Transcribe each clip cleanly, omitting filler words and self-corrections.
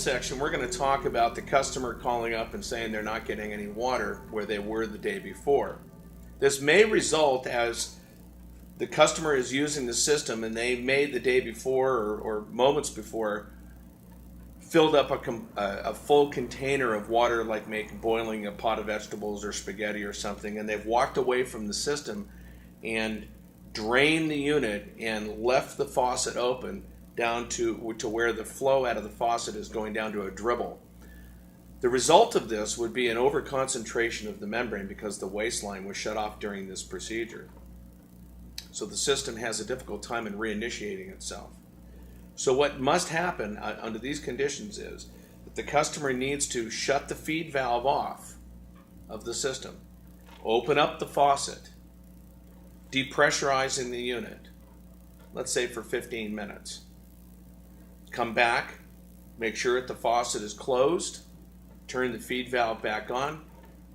section, we're going to talk about the customer calling up and saying they're not getting any water where they were the day before. This may result as the customer is using the system and they made the day before or moments before filled up a full container of water, like boiling a pot of vegetables or spaghetti or something, and they've walked away from the system and drained the unit and left the faucet open down to where the flow out of the faucet is going down to a dribble. The result of this would be an overconcentration of the membrane because the waistline was shut off during this procedure. So the system has a difficult time in reinitiating itself. So what must happen under these conditions is that the customer needs to shut the feed valve off of the system, open up the faucet, depressurizing the unit, let's say for 15 minutes. Come back, make sure that the faucet is closed, turn the feed valve back on,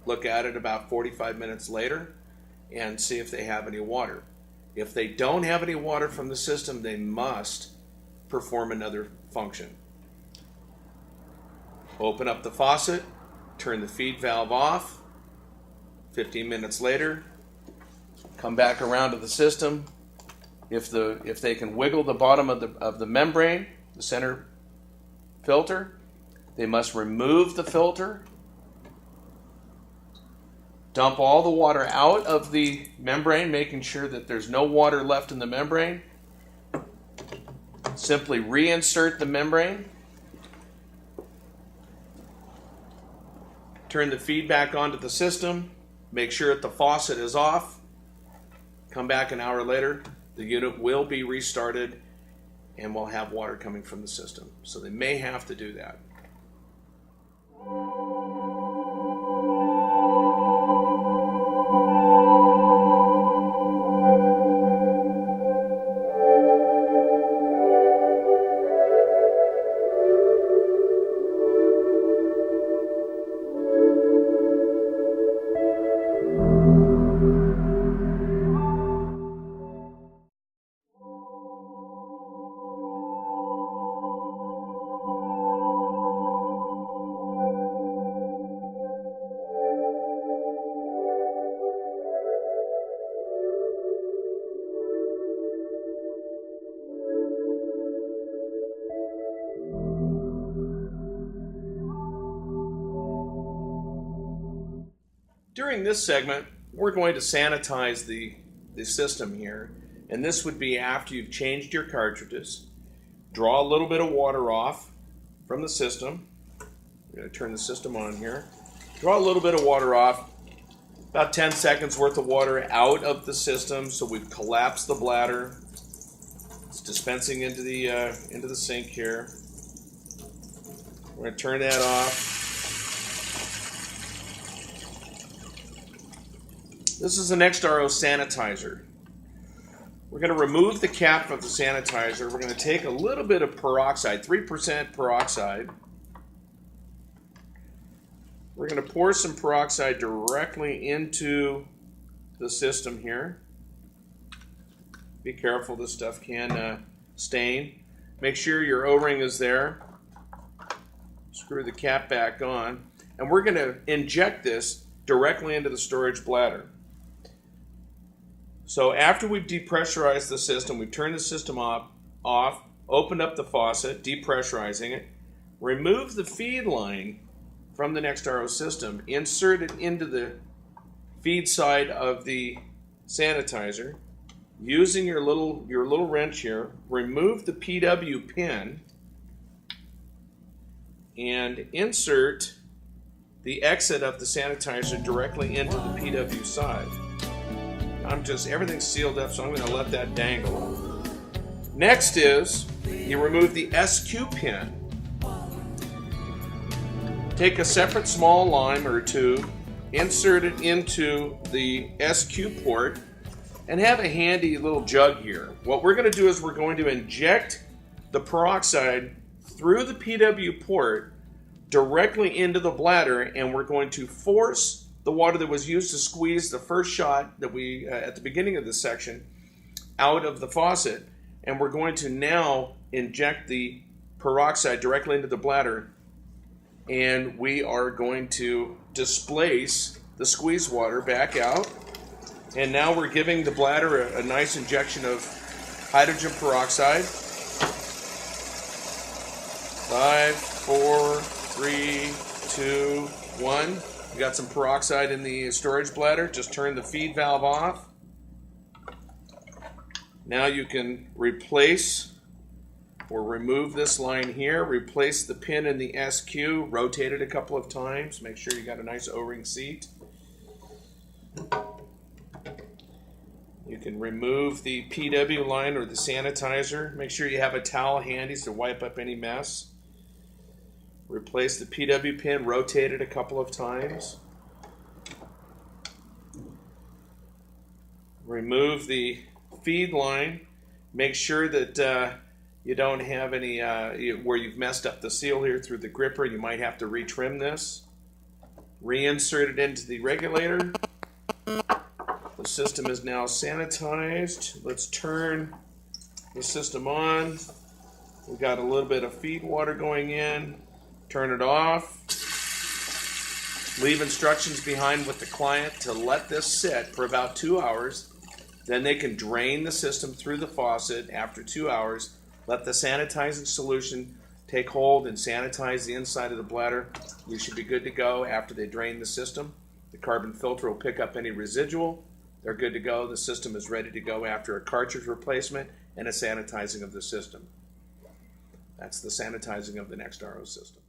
look at it about 45 minutes later, and see if they have any water. If they don't have any water from the system, they must perform another function. Open up the faucet, turn the feed valve off, 15 minutes later, come back around to the system. If they can wiggle the bottom of the membrane, the center filter, they must remove the filter, dump all the water out of the membrane, making sure that there's no water left in the membrane. Simply reinsert the membrane, turn the feed back onto the system, make sure that the faucet is off, come back an hour later, the unit will be restarted and we'll have water coming from the system. So they may have to do that. During this segment, we're going to sanitize the system here, and this would be after you've changed your cartridges. Draw a little bit of water off from the system. I'm going to turn the system on here. Draw a little bit of water off, about 10 seconds worth of water out of the system, so we've collapsed the bladder. It's dispensing into the sink here. We're going to turn that off. This is an XRO sanitizer. We're going to remove the cap of the sanitizer. We're going to take a little bit of peroxide, 3% peroxide. We're going to pour some peroxide directly into the system here. Be careful, this stuff can stain. Make sure your O-ring is there. Screw the cap back on. And we're going to inject this directly into the storage bladder. So after we've depressurized the system, we've turned the system off, opened up the faucet, depressurizing it, remove the feed line from the NextRO system, insert it into the feed side of the sanitizer, using your little wrench here, remove the PW pin and insert the exit of the sanitizer directly into the PW side. Everything's sealed up, so I'm going to let that dangle. Next is, you remove the SQ pin. Take a separate small lime or two, insert it into the SQ port, and have a handy little jug here. What we're going to do is we're going to inject the peroxide through the PW port directly into the bladder, and we're going to force the water that was used to squeeze the first shot that we at the beginning of this section out of the faucet, and we're going to now inject the peroxide directly into the bladder and we are going to displace the squeeze water back out. And now we're giving the bladder a nice injection of hydrogen peroxide. 5, 4, 3, 2, 1. We got some peroxide in the storage bladder. Just turn the feed valve off. Now you can replace or remove this line here. Replace the pin in the SQ. Rotate it a couple of times. Make sure you got a nice O-ring seat. You can remove the PW line or the sanitizer. Make sure you have a towel handy to wipe up any mess. Replace the PW pin, rotate it a couple of times. Remove the feed line. Make sure that you don't have any where you've messed up the seal here through the gripper. You might have to retrim this. Reinsert it into the regulator. The system is now sanitized. Let's turn the system on. We've got a little bit of feed water going in. Turn it off. Leave instructions behind with the client to let this sit for about 2 hours. Then they can drain the system through the faucet after 2 hours. Let the sanitizing solution take hold and sanitize the inside of the bladder. You should be good to go after they drain the system. The carbon filter will pick up any residual. They're good to go. The system is ready to go after a cartridge replacement and a sanitizing of the system. That's the sanitizing of the next RO system.